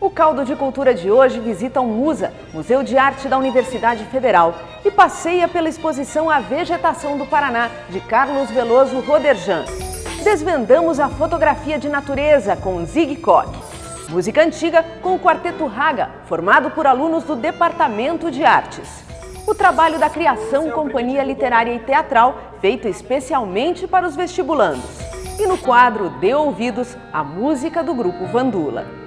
O Caldo de Cultura de hoje visita o MUSA, Museu de Arte da Universidade Federal, e passeia pela exposição A Vegetação do Paraná, de Carlos Veloso Roderjan. Desvendamos a fotografia de natureza com Zig Koch. Música antiga com o Quarteto Raga, formado por alunos do Departamento de Artes. O trabalho da criação Companhia Literária e Teatral, feito especialmente para os vestibulandos. E no quadro Dê Ouvidos, a música do Grupo Vandula.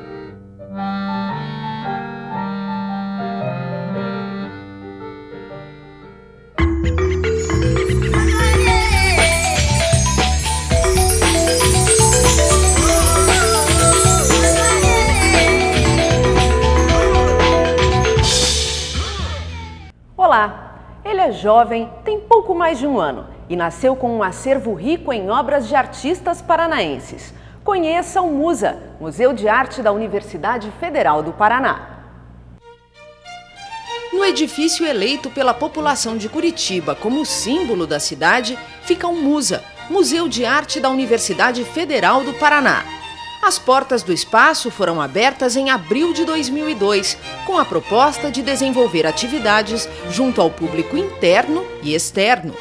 Olá, ele é jovem, tem pouco mais de um ano e nasceu com um acervo rico em obras de artistas paranaenses. Conheça o MUSA, Museu de Arte da Universidade Federal do Paraná. No edifício eleito pela população de Curitiba como símbolo da cidade, fica o MUSA, Museu de Arte da Universidade Federal do Paraná. As portas do espaço foram abertas em abril de 2002, com a proposta de desenvolver atividades junto ao público interno e externo.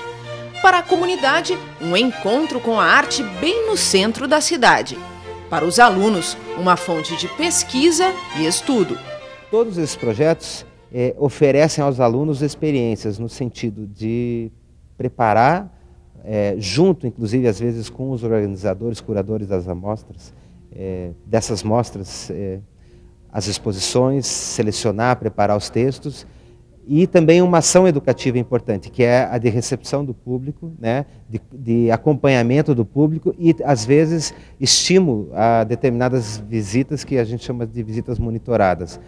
Para a comunidade, um encontro com a arte bem no centro da cidade. Para os alunos, uma fonte de pesquisa e estudo. Todos esses projetos oferecem aos alunos experiências no sentido de preparar, junto inclusive às vezes com os organizadores, curadores das amostras, dessas mostras, as exposições, selecionar, preparar os textos, e também uma ação educativa importante, que é a de recepção do público, né, de acompanhamento do público e, às vezes, estímulo a determinadas visitas que a gente chama de visitas monitoradas.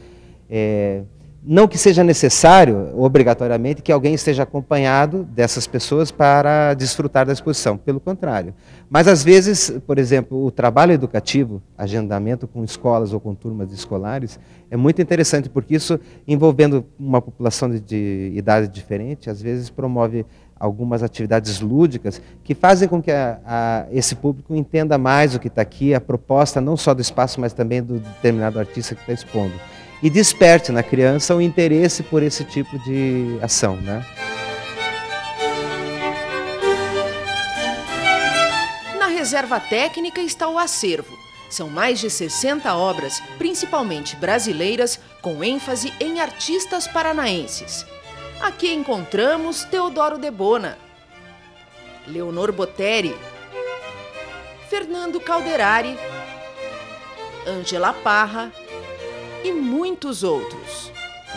Não que seja necessário, obrigatoriamente, que alguém esteja acompanhado dessas pessoas para desfrutar da exposição, pelo contrário. Mas, às vezes, por exemplo, o trabalho educativo, agendamento com escolas ou com turmas escolares, é muito interessante, porque isso, envolvendo uma população de idade diferente, às vezes promove algumas atividades lúdicas que fazem com que esse público entenda mais o que está aqui, a proposta não só do espaço, mas também do determinado artista que está expondo. E desperte na criança o interesse por esse tipo de ação, né? Na reserva técnica está o acervo. São mais de 60 obras, principalmente brasileiras, com ênfase em artistas paranaenses. Aqui encontramos Teodoro Debona, Leonor Boteri, Fernando Calderari, Ângela Parra e muitos outros.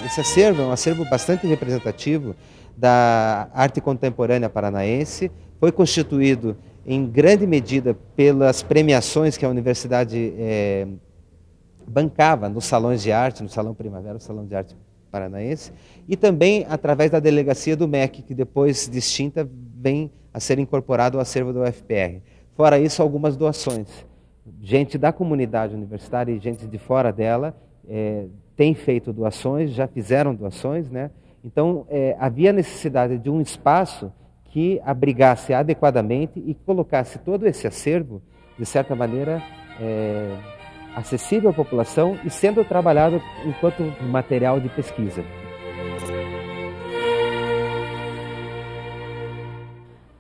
Esse acervo é um acervo bastante representativo da arte contemporânea paranaense. Foi constituído em grande medida pelas premiações que a universidade bancava nos salões de arte, no Salão Primavera, no Salão de Arte Paranaense, e também através da delegacia do MEC, que depois de extinta vem a ser incorporado ao acervo da UFPR. Fora isso, algumas doações. Gente da comunidade universitária e gente de fora dela tem feito doações, já fizeram doações, né? Então, havia necessidade de um espaço que abrigasse adequadamente e colocasse todo esse acervo, de certa maneira, acessível à população e sendo trabalhado enquanto material de pesquisa.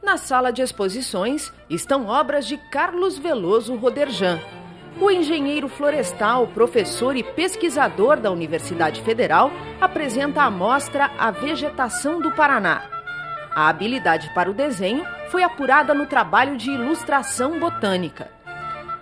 Na sala de exposições estão obras de Carlos Veloso Roderjan. O engenheiro florestal, professor e pesquisador da Universidade Federal apresenta a mostra A Vegetação do Paraná. A habilidade para o desenho foi apurada no trabalho de ilustração botânica.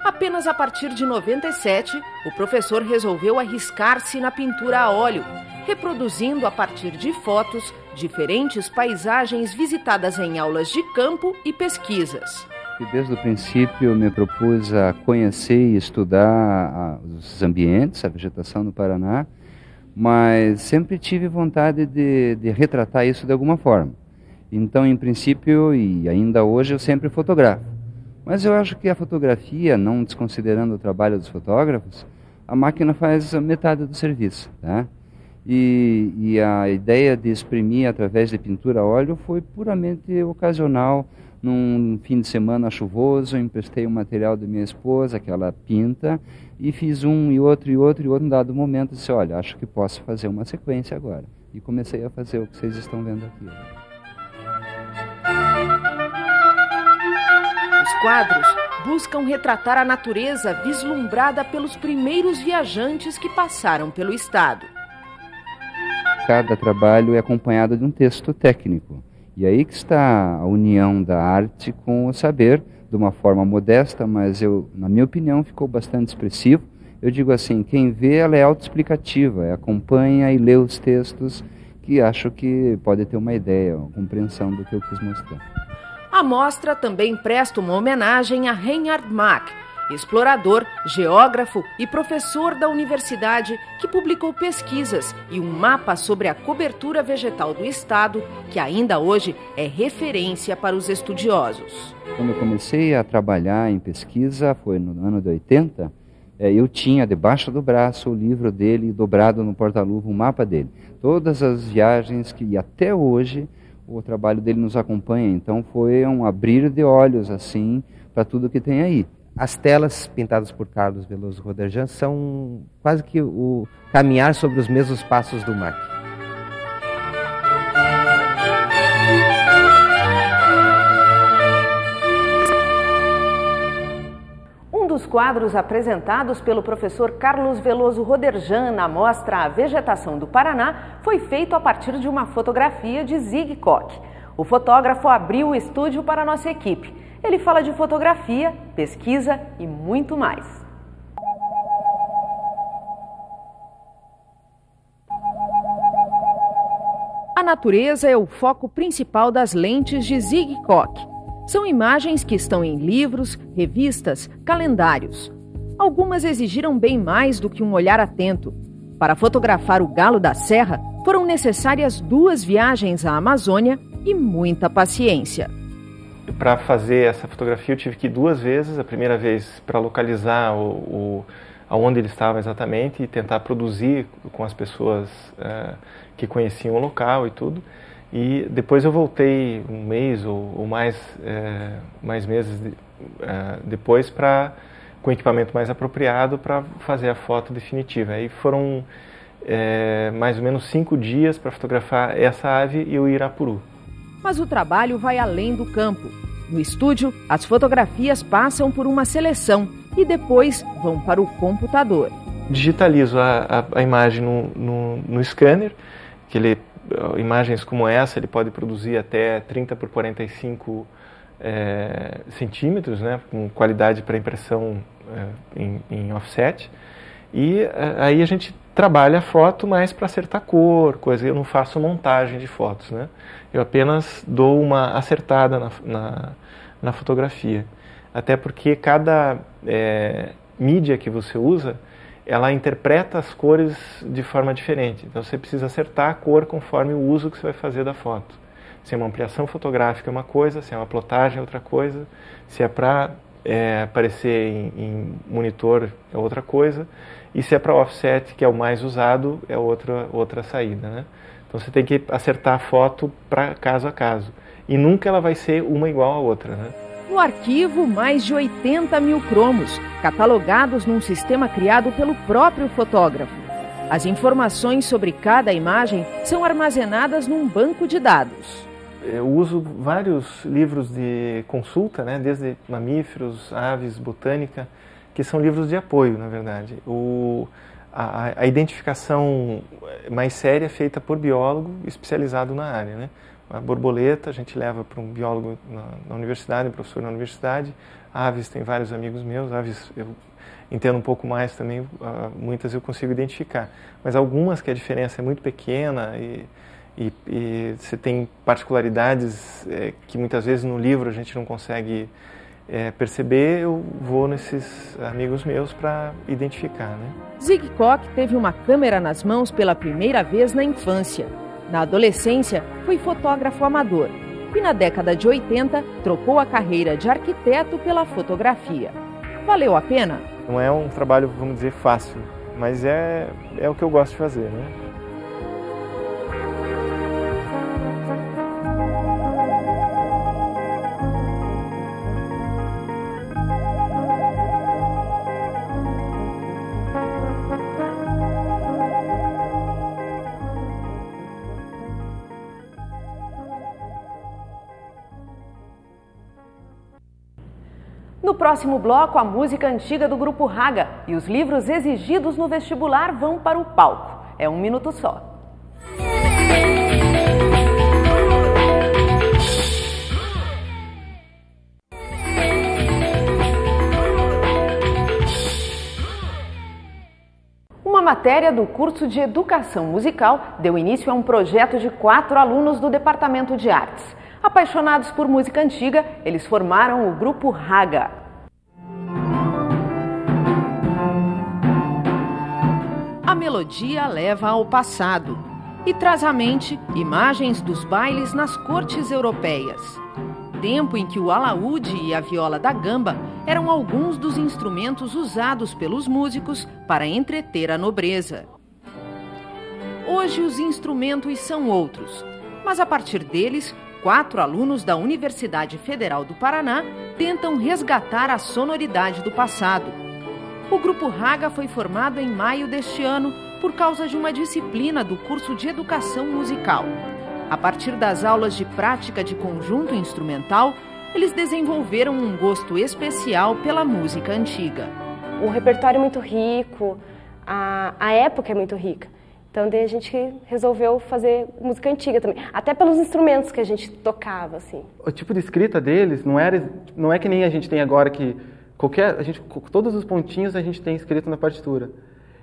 Apenas a partir de 97, o professor resolveu arriscar-se na pintura a óleo, reproduzindo a partir de fotos diferentes paisagens visitadas em aulas de campo e pesquisas. Desde o princípio me propus a conhecer e estudar os ambientes, a vegetação no Paraná, mas sempre tive vontade de retratar isso de alguma forma. Então, em princípio, e ainda hoje, eu sempre fotografo. Mas eu acho que a fotografia, não desconsiderando o trabalho dos fotógrafos, a máquina faz metade do serviço, tá? E a ideia de exprimir através de pintura a óleo foi puramente ocasional. Num fim de semana chuvoso, emprestei o material da minha esposa, que ela pinta, e fiz um e outro, em dado momento disse, olha, acho que posso fazer uma sequência agora. E comecei a fazer o que vocês estão vendo aqui. Os quadros buscam retratar a natureza vislumbrada pelos primeiros viajantes que passaram pelo estado. Cada trabalho é acompanhado de um texto técnico. E aí que está a união da arte com o saber, de uma forma modesta, mas na minha opinião, ficou bastante expressivo. Eu digo assim, quem vê, ela é autoexplicativa, acompanha e lê os textos, que acho que pode ter uma ideia, uma compreensão do que eu quis mostrar. A mostra também presta uma homenagem a Reinhard Mack, explorador, geógrafo e professor da universidade que publicou pesquisas e um mapa sobre a cobertura vegetal do estado, que ainda hoje é referência para os estudiosos. Quando eu comecei a trabalhar em pesquisa, foi no ano de 80, eu tinha debaixo do braço o livro dele, dobrado no porta-luva, um mapa dele. Todas as viagens e até hoje o trabalho dele nos acompanha, então foi um abrir de olhos assim para tudo que tem aí. As telas pintadas por Carlos Veloso Roderjan são quase que o caminhar sobre os mesmos passos do Mack. Um dos quadros apresentados pelo professor Carlos Veloso Roderjan na mostra A Vegetação do Paraná foi feito a partir de uma fotografia de Zig Koch. O fotógrafo abriu o estúdio para a nossa equipe. Ele fala de fotografia, pesquisa e muito mais. A natureza é o foco principal das lentes de Zig Koch. São imagens que estão em livros, revistas, calendários. Algumas exigiram bem mais do que um olhar atento. Para fotografar o galo da serra, foram necessárias 2 viagens à Amazônia e muita paciência. Para fazer essa fotografia eu tive que ir 2 vezes, a primeira vez para localizar aonde ele estava exatamente e tentar produzir com as pessoas que conheciam o local e tudo. E depois eu voltei um mês ou mais meses depois com equipamento mais apropriado para fazer a foto definitiva. Aí foram mais ou menos 5 dias para fotografar essa ave e o Irapuru. Mas o trabalho vai além do campo. No estúdio, as fotografias passam por uma seleção e depois vão para o computador. Digitalizo a imagem no scanner, imagens como essa ele pode produzir até 30 por 45 centímetros, né, com qualidade para impressão em offset. E aí a gente trabalha a foto mais para acertar cor, coisa. Eu não faço montagem de fotos, né? Eu apenas dou uma acertada na fotografia. Até porque cada mídia que você usa, ela interpreta as cores de forma diferente. Então você precisa acertar a cor conforme o uso que você vai fazer da foto. Se é uma ampliação fotográfica é uma coisa, se é uma plotagem é outra coisa, se é para aparecer em monitor é outra coisa, e se é para offset, que é o mais usado, é outra saída, né? Então você tem que acertar a foto para caso a caso. E nunca ela vai ser uma igual à outra, né? No arquivo, mais de 80 mil cromos, catalogados num sistema criado pelo próprio fotógrafo. As informações sobre cada imagem são armazenadas num banco de dados. Eu uso vários livros de consulta, né, desde mamíferos, aves, botânica, que são livros de apoio, na verdade. A identificação mais séria é feita por biólogo especializado na área, né? A borboleta a gente leva para um biólogo na universidade, um professor na universidade. Aves, tem vários amigos meus, aves eu entendo um pouco mais também, muitas eu consigo identificar. Mas algumas que a diferença é muito pequena e você tem particularidades que muitas vezes no livro a gente não consegue perceber, eu vou nesses amigos meus para identificar, né? Zig Koch teve uma câmera nas mãos pela primeira vez na infância. Na adolescência, foi fotógrafo amador e na década de 80 trocou a carreira de arquiteto pela fotografia. Valeu a pena? Não é um trabalho, vamos dizer, fácil, mas é o que eu gosto de fazer, né? próximo bloco, a música antiga do Grupo Raga e os livros exigidos no vestibular vão para o palco. É 1 minuto só. Uma matéria do curso de Educação Musical deu início a um projeto de 4 alunos do Departamento de Artes. Apaixonados por música antiga, eles formaram o Grupo Raga. A melodia leva ao passado e traz à mente imagens dos bailes nas cortes europeias. Tempo em que o alaúde e a viola da gamba eram alguns dos instrumentos usados pelos músicos para entreter a nobreza. Hoje os instrumentos são outros, mas a partir deles, 4 alunos da Universidade Federal do Paraná tentam resgatar a sonoridade do passado. O Grupo Raga foi formado em maio deste ano por causa de uma disciplina do curso de Educação Musical. A partir das aulas de prática de conjunto instrumental, eles desenvolveram um gosto especial pela música antiga. O repertório é muito rico, a época é muito rica. Então daí a gente resolveu fazer música antiga também, até pelos instrumentos que a gente tocava, assim. O tipo de escrita deles não é que nem a gente tem agora, que todos os pontinhos a gente tem escrito na partitura.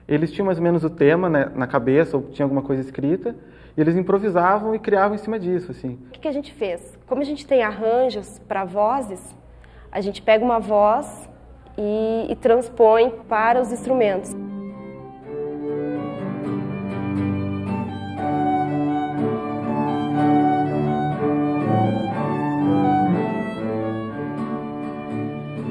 Eles tinham mais ou menos o tema, né, na cabeça, ou tinha alguma coisa escrita, e eles improvisavam e criavam em cima disso, assim. O que a gente fez? Como a gente tem arranjos para vozes, a gente pega uma voz e transpõe para os instrumentos.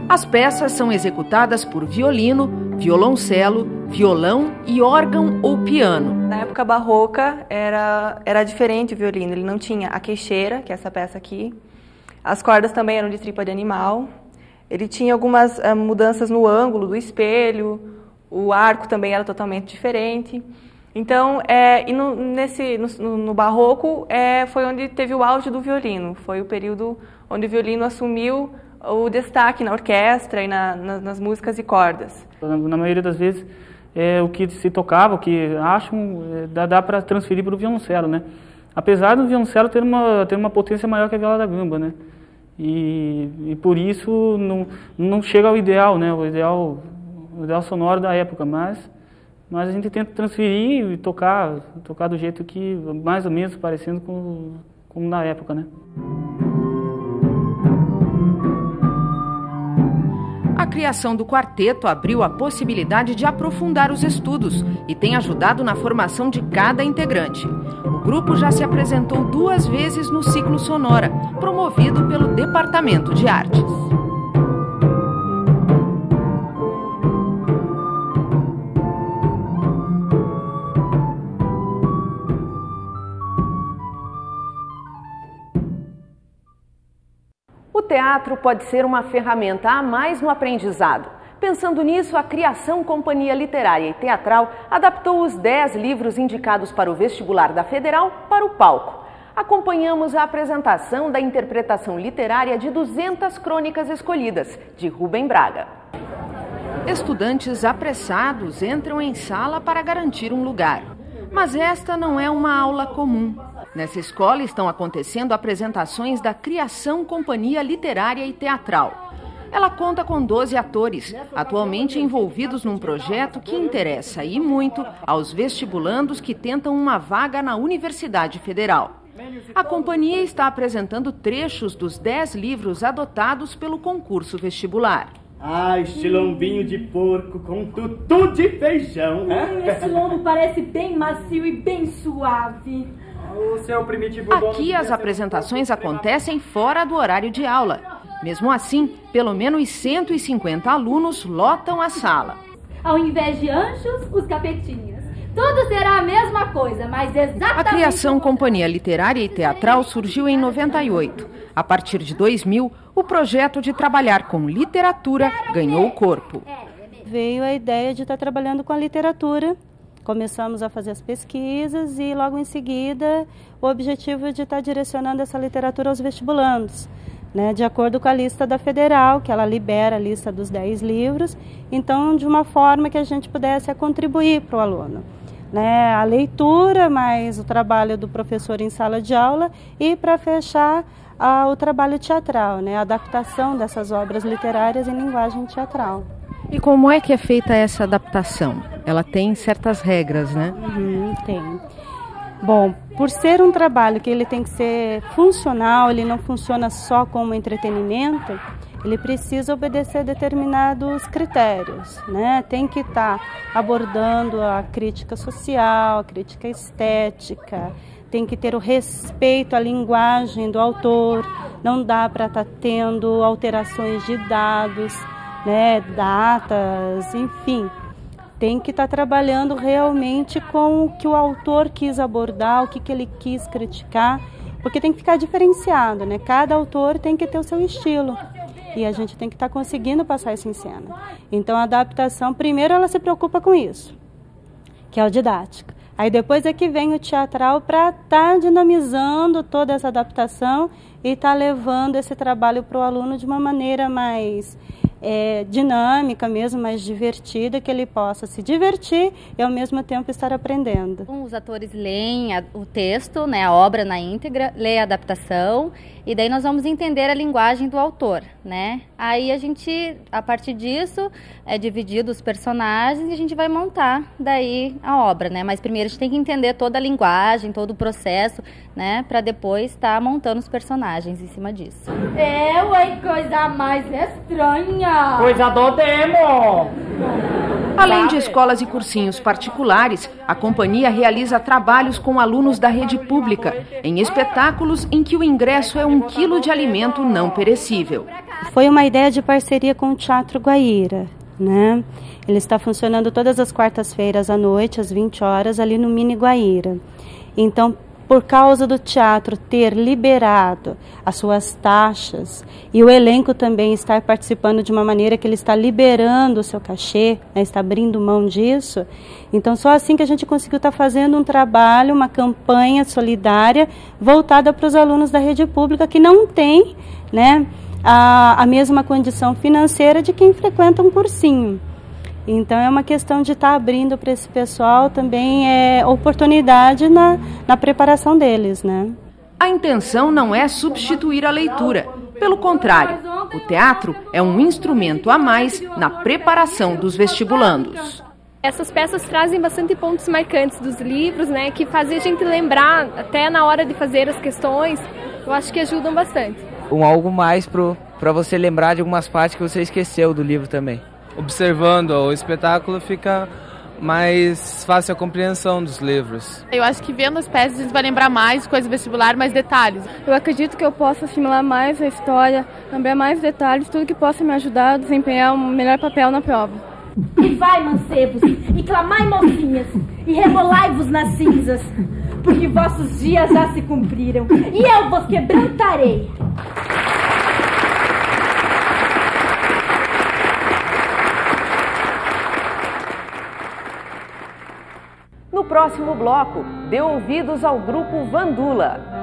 As peças são executadas por violino, violoncelo, violão e órgão ou piano. Na época barroca era diferente o violino, ele não tinha a queixeira, que é essa peça aqui. As cordas também eram de tripa de animal. Ele tinha algumas mudanças no ângulo do espelho, o arco também era totalmente diferente. Então, no barroco foi onde teve o auge do violino, foi o período onde o violino assumiu o destaque na orquestra e nas músicas e cordas. Na maioria das vezes, o que se tocava, o que acham, dá para transferir para o violoncelo, né? Apesar do violoncelo ter uma potência maior que a viola da gamba, né? E por isso não chega ao ideal, né? O ideal sonoro da época, mas a gente tenta transferir e tocar do jeito que mais ou menos parecendo como na época, né? A criação do quarteto abriu a possibilidade de aprofundar os estudos e tem ajudado na formação de cada integrante. O grupo já se apresentou 2 vezes no Ciclo Sonora, promovido pelo Departamento de Artes. O teatro pode ser uma ferramenta a mais no aprendizado. Pensando nisso, a Criação Companhia Literária e Teatral adaptou os 10 livros indicados para o vestibular da Federal para o palco. Acompanhamos a apresentação da interpretação literária de 200 crônicas escolhidas, de Rubem Braga. Estudantes apressados entram em sala para garantir um lugar. Mas esta não é uma aula comum. Nessa escola estão acontecendo apresentações da Criação Companhia Literária e Teatral. Ela conta com 12 atores, atualmente envolvidos num projeto que interessa e muito aos vestibulandos que tentam uma vaga na Universidade Federal. A companhia está apresentando trechos dos 10 livros adotados pelo concurso vestibular. Este lombinho de porco com tutu de feijão. Esse lombo parece bem macio e bem suave. Aqui as apresentações acontecem fora do horário de aula. Mesmo assim, pelo menos 150 alunos lotam a sala. Ao invés de anjos, os capetinhas. Tudo será a mesma coisa, mas exatamente... A Criação Companhia Literária e Teatral surgiu em 98. A partir de 2000, o projeto de trabalhar com literatura ganhou corpo. Veio a ideia de estar trabalhando com a literatura. Começamos a fazer as pesquisas e logo em seguida o objetivo é de estar direcionando essa literatura aos vestibulandos. né, de acordo com a lista da Federal, que ela libera a lista dos 10 livros, então de uma forma que a gente pudesse contribuir para o aluno. Né, a leitura, mais o trabalho do professor em sala de aula e, para fechar, o trabalho teatral, né, a adaptação dessas obras literárias em linguagem teatral. E como é que é feita essa adaptação? Ela tem certas regras, né? Tem. Bom, por ser um trabalho que ele tem que ser funcional, ele não funciona só como entretenimento, ele precisa obedecer determinados critérios, né? Tem que estar abordando a crítica social, a crítica estética, tem que ter o respeito à linguagem do autor, não dá para estar tendo alterações de dados, né, datas, enfim. Tem que estar trabalhando realmente com o que o autor quis abordar, o que ele quis criticar, porque tem que ficar diferenciado, né? Cada autor tem que ter o seu estilo e a gente tem que estar conseguindo passar isso em cena. Então a adaptação, primeiro ela se preocupa com isso, que é o didático. Aí depois é que vem o teatral para estar dinamizando toda essa adaptação e estar levando esse trabalho para o aluno de uma maneira mais dinâmica mesmo, mais divertida, que ele possa se divertir e ao mesmo tempo estar aprendendo. Os atores leem o texto, né, a obra na íntegra, leem a adaptação e daí nós vamos entender a linguagem do autor, né? Aí a gente, a partir disso, é dividido os personagens e a gente vai montar daí a obra, né? Mas primeiro a gente tem que entender toda a linguagem, todo o processo, né, para depois estar montando os personagens em cima disso. Ué, coisa mais estranha! Coisa do demo! Além de escolas e cursinhos particulares, a companhia realiza trabalhos com alunos da rede pública, em espetáculos em que o ingresso é 1 quilo de alimento não perecível. Foi uma ideia de parceria com o Teatro Guaíra, né? Ele está funcionando todas as quartas-feiras à noite, às 20 horas, ali no Mini Guaíra. Então, por causa do teatro ter liberado as suas taxas e o elenco também estar participando de uma maneira que ele está liberando o seu cachê, né, está abrindo mão disso, então só assim que a gente conseguiu estar fazendo um trabalho, uma campanha solidária voltada para os alunos da rede pública que não tem, né, a mesma condição financeira de quem frequenta um cursinho. Então é uma questão de estar abrindo para esse pessoal também oportunidade na preparação deles, né? A intenção não é substituir a leitura. Pelo contrário, o teatro é um instrumento a mais na preparação dos vestibulandos. Essas peças trazem bastante pontos marcantes dos livros, né, que fazem a gente lembrar até na hora de fazer as questões. Eu acho que ajudam bastante. Algo mais para você lembrar de algumas partes que você esqueceu do livro também. Observando o espetáculo fica mais fácil a compreensão dos livros. Eu acho que vendo as peças a gente vai lembrar mais coisas vestibular, mais detalhes. Eu acredito que eu possa assimilar mais a história, lembrar mais detalhes, tudo que possa me ajudar a desempenhar um melhor papel na prova. E vai, mancebos, e clamai, mocinhas, e rebolai-vos nas cinzas, porque vossos dias já se cumpriram, e eu vos quebrantarei. No próximo bloco, dê ouvidos ao grupo Vandula.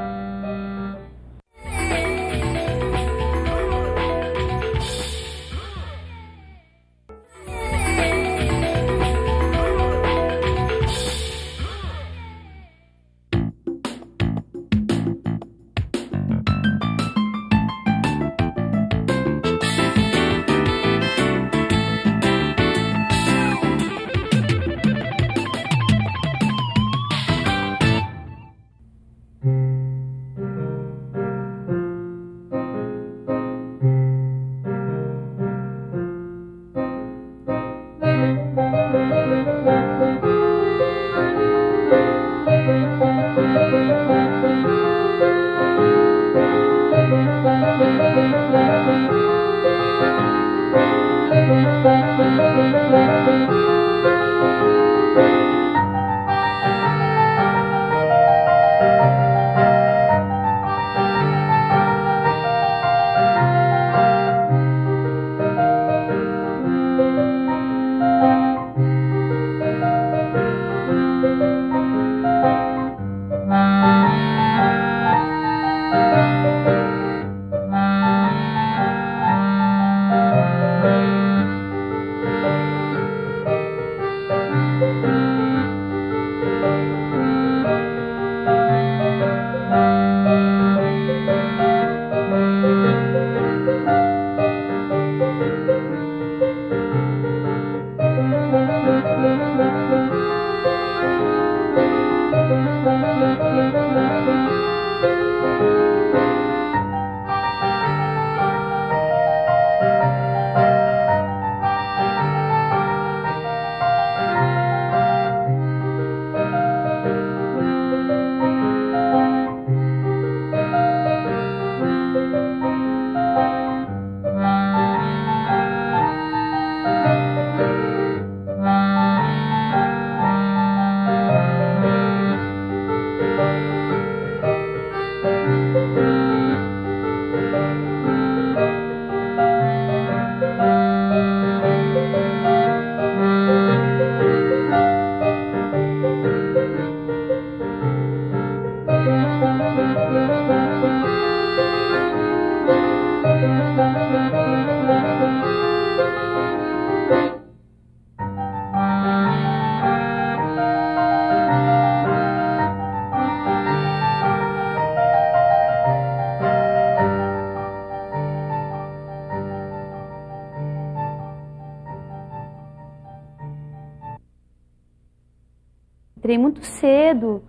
Entrei muito cedo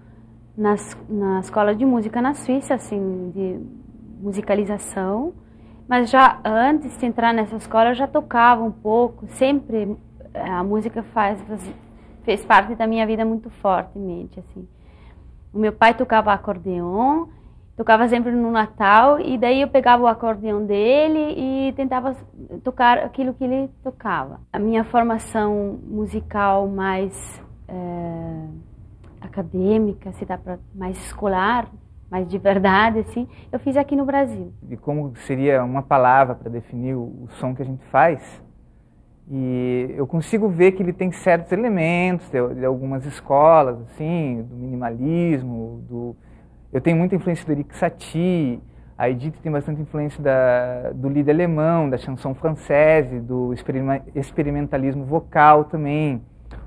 na escola de música na Suíça, assim, de musicalização, mas já antes de entrar nessa escola eu já tocava um pouco, sempre a música fez parte da minha vida muito fortemente, assim. O meu pai tocava acordeon, tocava sempre no Natal, e daí eu pegava o acordeon dele e tentava tocar aquilo que ele tocava. A minha formação musical mais acadêmica, se dá pra, mais escolar, mais de verdade, assim, eu fiz aqui no Brasil. E como seria uma palavra para definir o som que a gente faz, e eu consigo ver que ele tem certos elementos de algumas escolas, assim, do minimalismo, eu tenho muita influência do Erik Satie, a Edith tem bastante influência do lied alemão, da chanson française, do experimentalismo vocal também.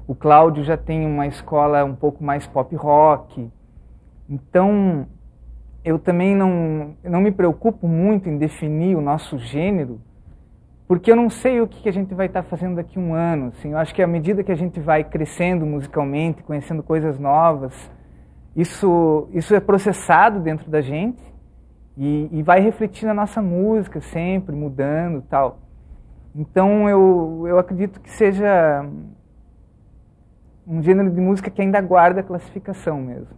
O Cláudio já tem uma escola um pouco mais pop rock. Então, eu também não me preocupo muito em definir o nosso gênero, porque eu não sei o que a gente vai estar fazendo daqui a um ano. Assim, eu acho que à medida que a gente vai crescendo musicalmente, conhecendo coisas novas, isso é processado dentro da gente e vai refletir na nossa música sempre, mudando e tal. Então, eu acredito que seja um gênero de música que ainda guarda a classificação mesmo.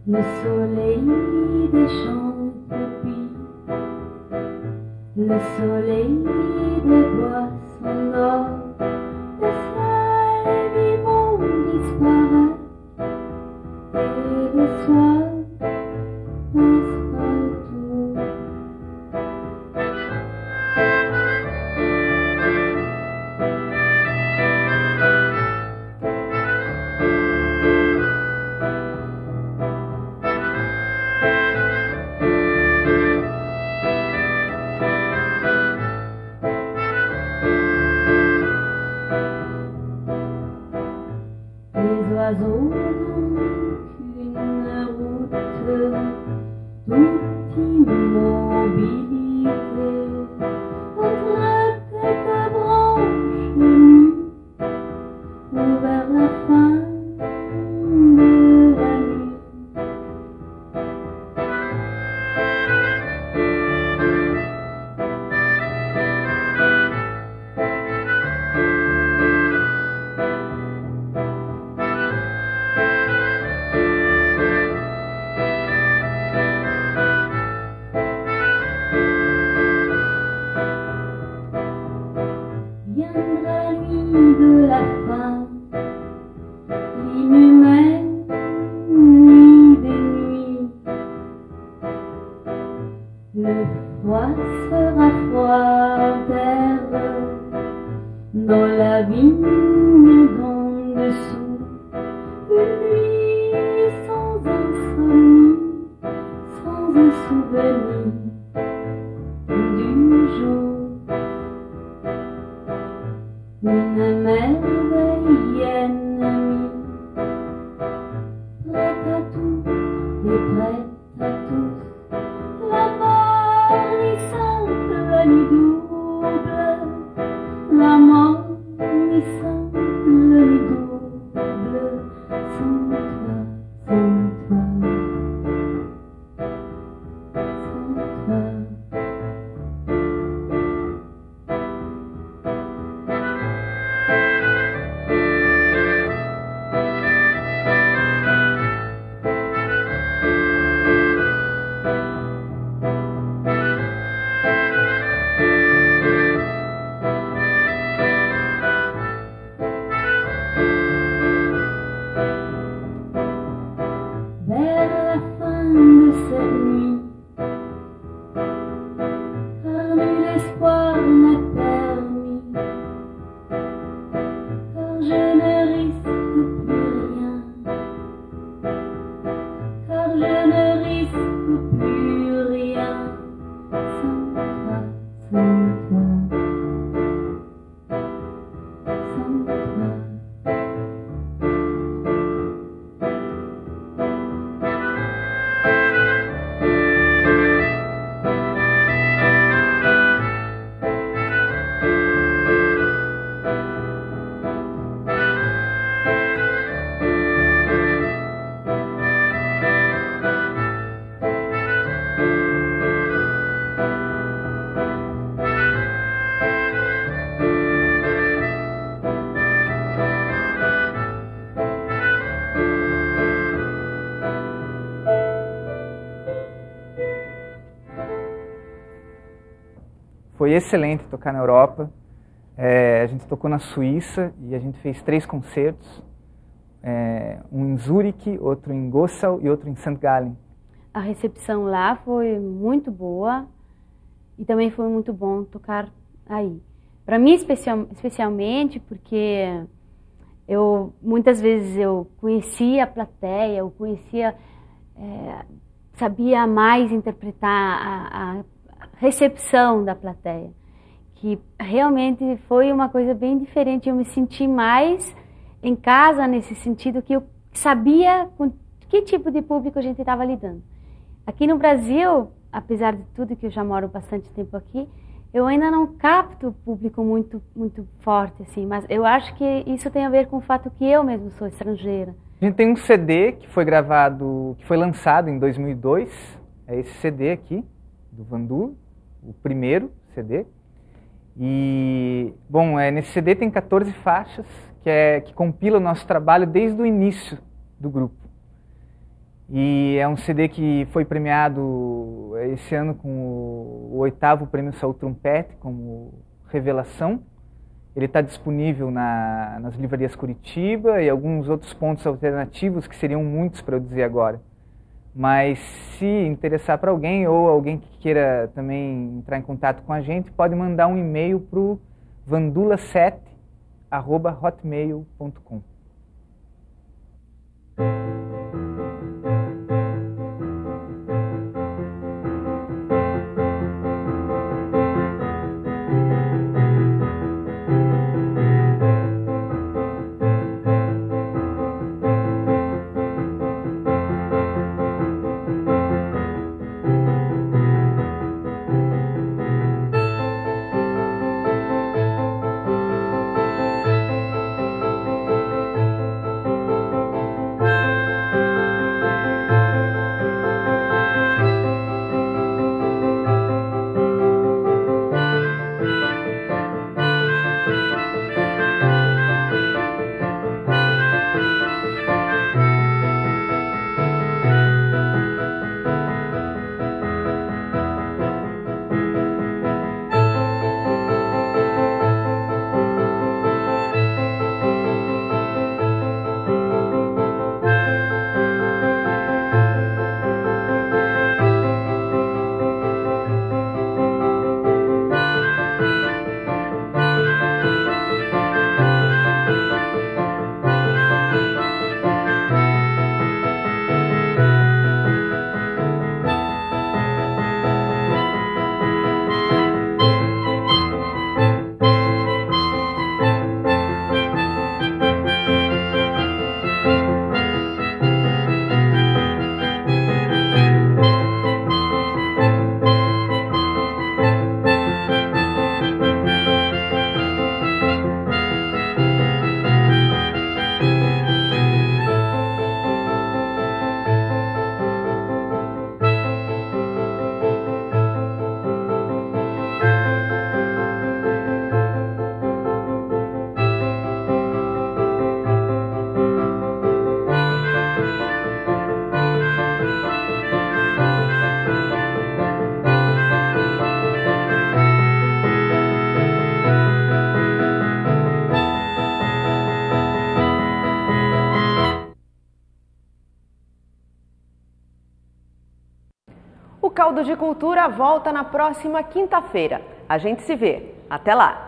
Le soleil des champs depuis, le soleil des bois s'endort, le ciel vivant disparaît, et le soir passe partout. Les oiseaux n'ont qu'une route, toute immobilité, entre quelques branches nues, ou vers la fin de la nuit. Viendra la nuit de la fin, l'inhumaine nuit des nuits. Le froid sera froid terre, dans la vigne et d'en dessous. Une nuit sans insomnie, sans un souvenir du jour. Une merveille ennemie, prête à tout et prête à tous. La mort ni simple ni double, la mort ni simple ni double, sans toi, sans toi, sans toi. Vers la fin de cette nuit, car nul espoir n'est permis, car je ne risque plus rien, car je ne risque plus rien, sans toi, sans toi, sans toi. foi excelente tocar na Europa. A gente tocou na Suíça e a gente fez 3 concertos. Um em Zurique, outro em Gossau e outro em St. Gallen. A recepção lá foi muito boa e também foi muito bom tocar aí. Para mim, especialmente, porque muitas vezes eu conhecia a plateia, eu conhecia, sabia mais interpretar a recepção da plateia, que realmente foi uma coisa bem diferente. Eu me senti mais em casa nesse sentido, que eu sabia com que tipo de público a gente estava lidando. Aqui no Brasil, apesar de tudo que eu já moro bastante tempo aqui, eu ainda não capto o público muito forte, assim, mas eu acho que isso tem a ver com o fato que eu mesmo sou estrangeira. A gente tem um CD que foi gravado, que foi lançado em 2002, é esse CD aqui, do Vandula, o primeiro CD. E, bom, nesse CD tem 14 faixas, que compila o nosso trabalho desde o início do grupo. E é um CD que foi premiado esse ano com o 8º Prêmio Saúl Trompete, como revelação. Ele está disponível nas livrarias Curitiba e alguns outros pontos alternativos, que seriam muitos para eu dizer agora. Mas se interessar para alguém, ou alguém que queira também entrar em contato com a gente, pode mandar um e-mail para o vandula7@hotmail.com. O Caldo de Cultura volta na próxima quinta-feira. A gente se vê. Até lá!